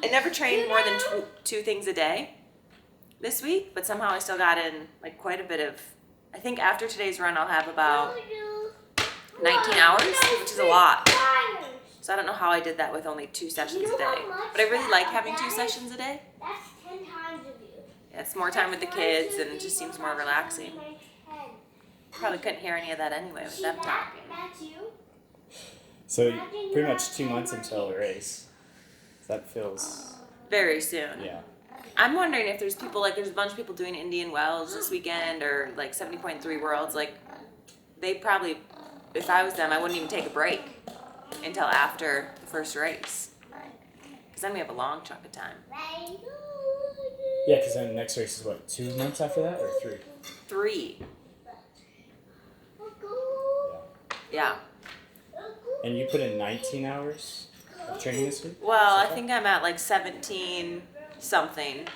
I never trained more than two things a day this week, but somehow I still got in like quite a bit of, I think after today's run I'll have about 19 hours, which is a lot. So I don't know how I did that with only 2 sessions a day. But I really like having 2 sessions a day. That's 10 times of you. Yeah, it's more time with the kids and it just seems more relaxing. Probably couldn't hear any of that anyway with them talking. That's you. So pretty much 2 months until the race. That feels... Very soon. Yeah. I'm wondering if there's people, like there's a bunch of people doing Indian Wells this weekend or like 70.3 Worlds. Like they probably, if I was them, I wouldn't even take a break until after the first race. Because then we have a long chunk of time. Yeah, because then the next race is what, 2 months after that or 3? 3. Yeah. Yeah. And you put in 19 hours of training this week? Well, I think I'm at like 17 something.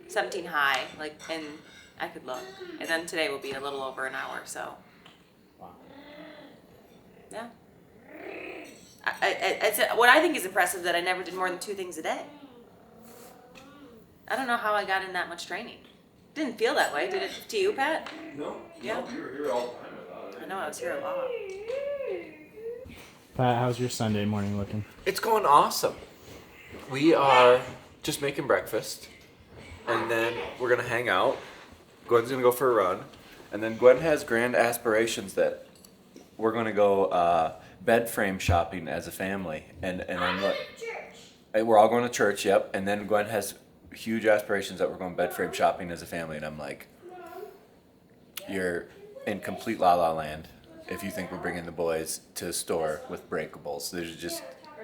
17 high, like, and I could look. And then today will be a little over an hour, so. Wow. Yeah. It's what I think is impressive that I never did more than 2 things a day. I don't know how I got in that much training. Didn't feel that way, did it to you, Pat? No. Yeah. No, you were here all the time, I thought. I know, I was here a lot. Pat, how's your Sunday morning looking? It's going awesome. We are just making breakfast, and then we're gonna hang out. Gwen's gonna go for a run, and then Gwen has grand aspirations that we're gonna go bed frame shopping as a family, and I'm like, we're all going to church, yep. And then Gwen has huge aspirations that we're going bed frame shopping as a family, and I'm like, you're in complete la la land if you think we're bringing the boys to the store with breakables. There's just,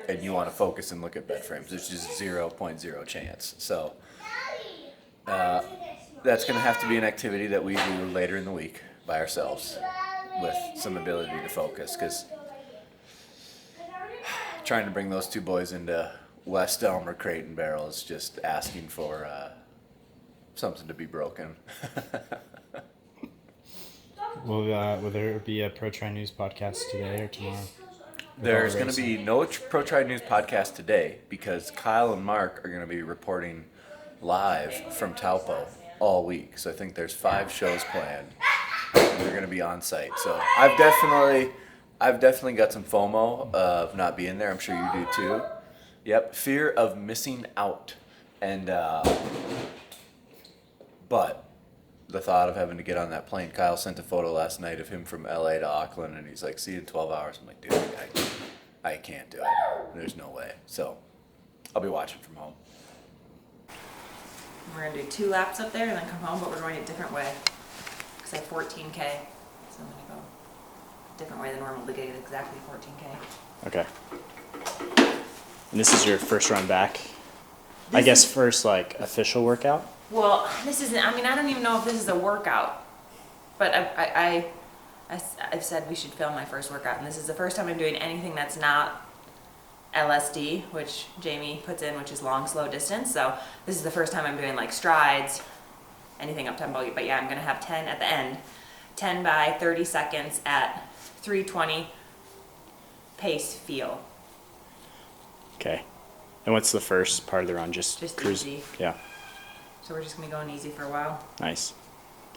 and you want to focus and look at bed frames. There's just 0.0 chance. So that's going to have to be an activity that we do later in the week by ourselves with some ability to focus, because trying to bring those 2 boys into West Elm or Crate and Barrel is just asking for something to be broken. Will there be a Pro Tri News podcast today or tomorrow? There's going to be no Pro Tri News podcast today because Kyle and Mark are going to be reporting live from Taupo all week. So I think there's 5 shows planned, and they're going to be on site. So I've definitely got some FOMO of not being there. I'm sure you do too. Yep, fear of missing out, and but the thought of having to get on that plane. Kyle sent a photo last night of him from LA to Auckland, and he's like, "See you in 12 hours." I'm like, "Dude, I can't do it. There's no way." So I'll be watching from home. We're gonna do 2 laps up there and then come home, but we're going a different way. Because I have 14K, so I'm gonna go a different way than normal to get exactly 14K. Okay. And this is your first run back? I guess first, like, official workout? Well, this isn't, I mean, I don't even know if this is a workout, but I've said we should film my first workout, and this is the first time I'm doing anything that's not LSD, which Jamie puts in, which is long, slow distance. So this is the first time I'm doing like strides, anything up tempo, but yeah, I'm gonna have 10 at the end, 10 by 30 seconds at 320 pace feel. Okay. And what's the first part of the run? Just cruise? Easy. Yeah. So we're just gonna be going easy for a while. Nice.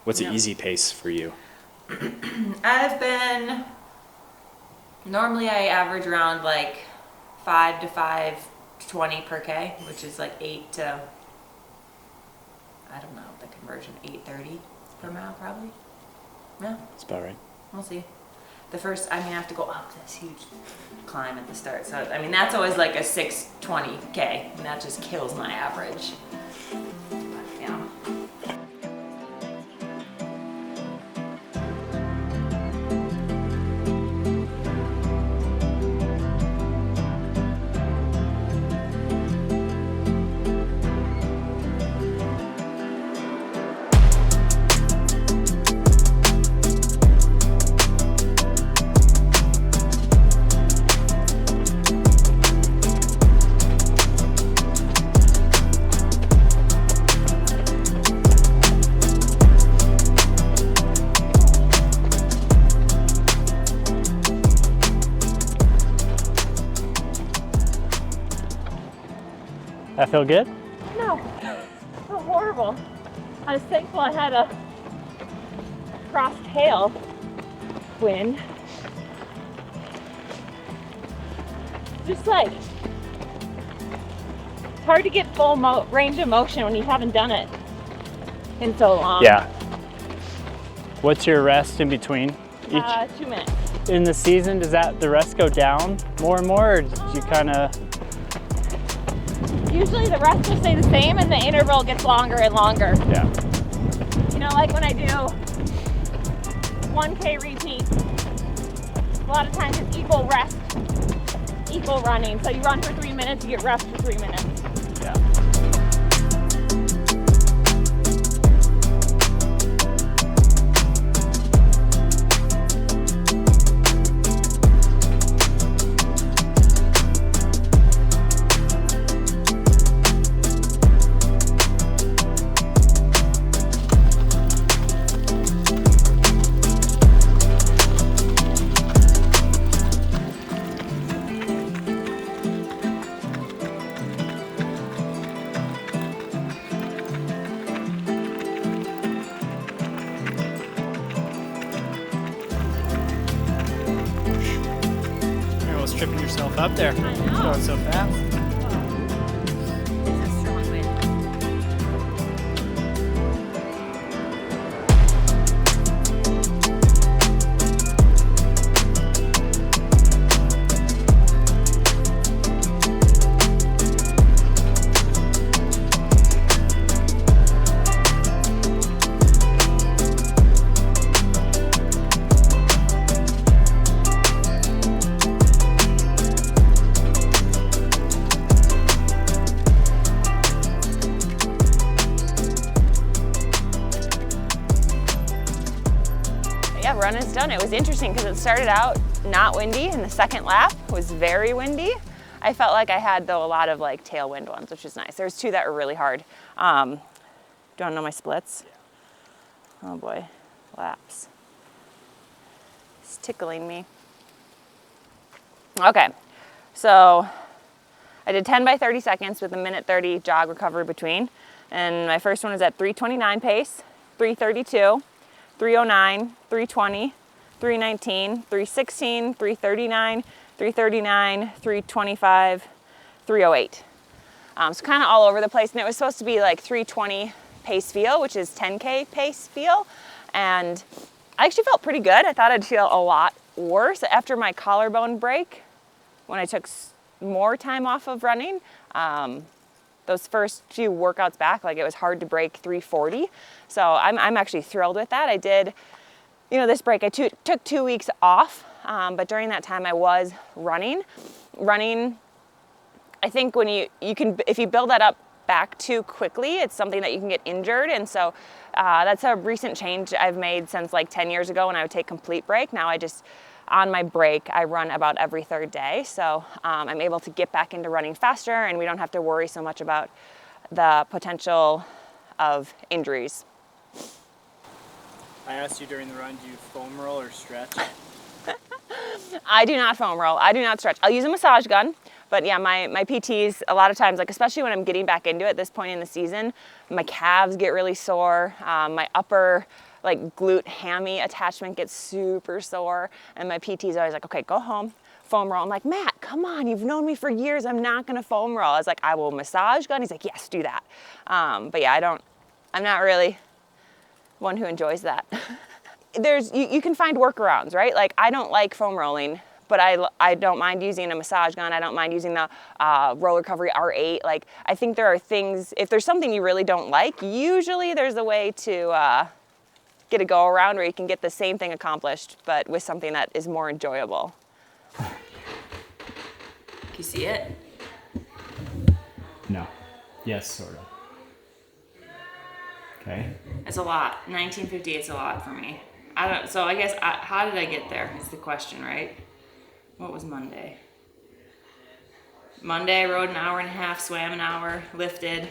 What's an easy pace for you? Normally I average around like 5 to 5:20 per K, which is like 8 to, I don't know, the conversion, 8:30 per mile probably. Yeah, That's about right. we'll see. The first, I mean, I have to go up this huge climb at the start. So, I mean, that's always like a 6:20 K, and that just kills my average. But, yeah. That feel good? No, so horrible. I was thankful I had a cross-tail wind. Just like, it's hard to get full range of motion when you haven't done it in so long. Yeah. What's your rest in between? 2 minutes. In the season, does the rest go down more and more, or did you kind of? Usually the rest will stay the same and the interval gets longer and longer. Yeah. You know, like when I do 1K repeats, a lot of times it's equal rest, equal running. So you run for 3 minutes, you get rest for 3 minutes. Yeah. You're almost tripping yourself up there. I know. Going so fast. It's a strong wind. Yeah, run is done. It was interesting because it started out not windy and the second lap was very windy. I felt like I had, though, a lot of like tailwind ones, which is nice. There was 2 that were really hard. Do you want to know my splits? Oh boy, laps. It's tickling me. Okay, so I did 10 by 30 seconds with a minute 30 jog recovery between. And my first one was at 3:29 pace, 3:32, 3:09, 3:20, 3:19, 3:16, 3:39, 3:39, 3:25, 3:08. So kind of all over the place. And it was supposed to be like 3:20 pace feel, which is 10K pace feel. And I actually felt pretty good. I thought I'd feel a lot worse after my collarbone break when I took more time off of running. Those first few workouts back, like it was hard to break 3:40. So I'm actually thrilled with that. I did, you know, this break, I took 2 weeks off, but during that time I was running. I think when you can, if you build that up back too quickly, it's something that you can get injured. And so that's a recent change I've made since like 10 years ago when I would take complete break. Now I just, on my break, I run about every 3rd day. So I'm able to get back into running faster and we don't have to worry so much about the potential of injuries. I asked you during the run, do you foam roll or stretch? I do not foam roll. I do not stretch. I'll use a massage gun. But yeah, my PTs, a lot of times, like especially when I'm getting back into it at this point in the season, my calves get really sore. My upper like glute hammy attachment gets super sore. And my PT's always like, okay, go home, foam roll. I'm like, Matt, come on, you've known me for years. I'm not gonna foam roll. I was like, I will massage gun. He's like, yes, do that. But yeah, I'm not really one who enjoys that. You can find workarounds, right? Like I don't like foam rolling, but I don't mind using a massage gun. I don't mind using the Roll Recovery R8. Like I think there are things, if there's something you really don't like, usually there's a way to get a go around where you can get the same thing accomplished, but with something that is more enjoyable. Can you see it? No. Yes, sort of. Okay. It's a lot. 1958 is a lot for me. So I guess, how did I get there is the question, right? What was Monday? Monday, I rode an hour and a half, swam an hour, lifted.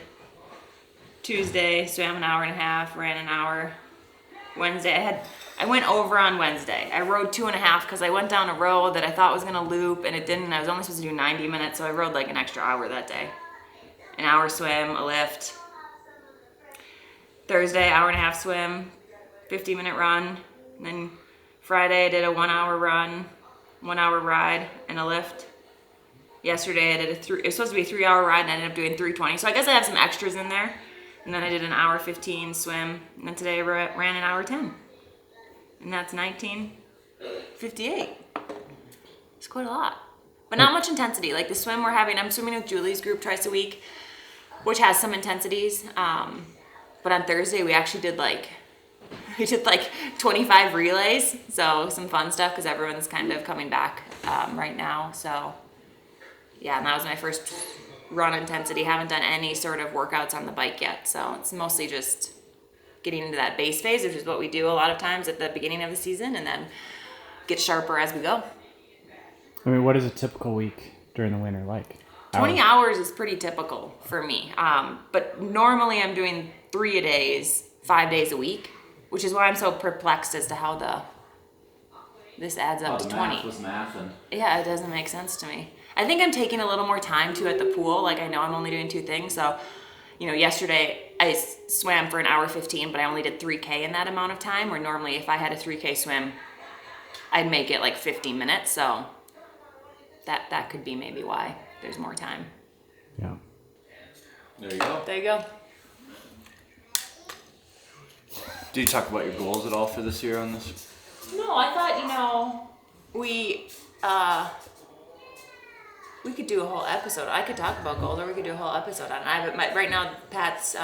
Tuesday, swam an hour and a half, ran an hour. Wednesday, I went over on Wednesday. I rode 2.5 because I went down a road that I thought was gonna loop and it didn't. I was only supposed to do 90 minutes, so I rode like an extra hour that day. an hour swim, a lift. Thursday, hour and a half swim, 50-minute run. And then Friday I did a 1 hour run, 1 hour ride, and a lift. Yesterday I did it was supposed to be a 3 hour ride and I ended up doing 3:20. So I guess I have some extras in there. And then I did an hour 15 swim. And then today I ran an hour 10. And that's 19:58. It's quite a lot. But not much intensity. Like the swim I'm swimming with Julie's group twice a week, which has some intensities. But on Thursday we actually did like 25 relays. So some fun stuff because everyone's kind of coming back right now. So yeah, and that was my first run intensity. Haven't done any sort of workouts on the bike yet. So it's mostly just getting into that base phase, which is what we do a lot of times at the beginning of the season, and then get sharper as we go. I mean, what is a typical week during the winter like? 20 hours is pretty typical for me. But normally I'm doing 3-a-days, 5 days a week, which is why I'm so perplexed as to how this adds up to 20. Math was mathing. Yeah, it doesn't make sense to me. I think I'm taking a little more time too at the pool. Like I know I'm only doing 2 things. So, yesterday I swam for an hour 15, but I only did 3K in that amount of time, where normally if I had a 3K swim, I'd make it like 15 minutes. So that could be maybe why there's more time. Yeah. There you go. There you go. Do you talk about your goals at all for this year on this? No, I thought, we could do a whole episode. I could talk about goals, or we could do a whole episode on it. Right now, Pat's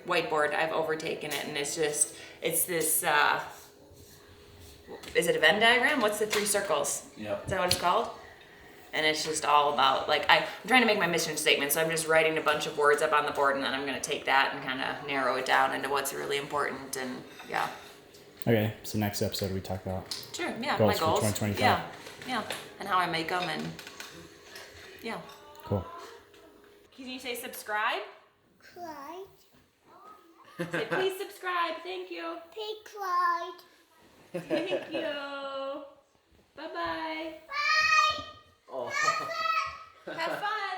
whiteboard, I've overtaken it, and it's this, is it a Venn diagram? What's the 3 circles? Yep. Is that what it's called? And it's just all about, I'm trying to make my mission statement, so I'm just writing a bunch of words up on the board, and then I'm going to take that and kind of narrow it down into what's really important, and yeah. Okay, so next episode we talk about Sure, yeah, goals my for goals. 2025. Yeah, and how I make them, and yeah. Cool. Can you say subscribe? Clyde. Say please subscribe, thank you. Pig Clyde. Thank you. Bye-bye. Bye. Oh. Have fun.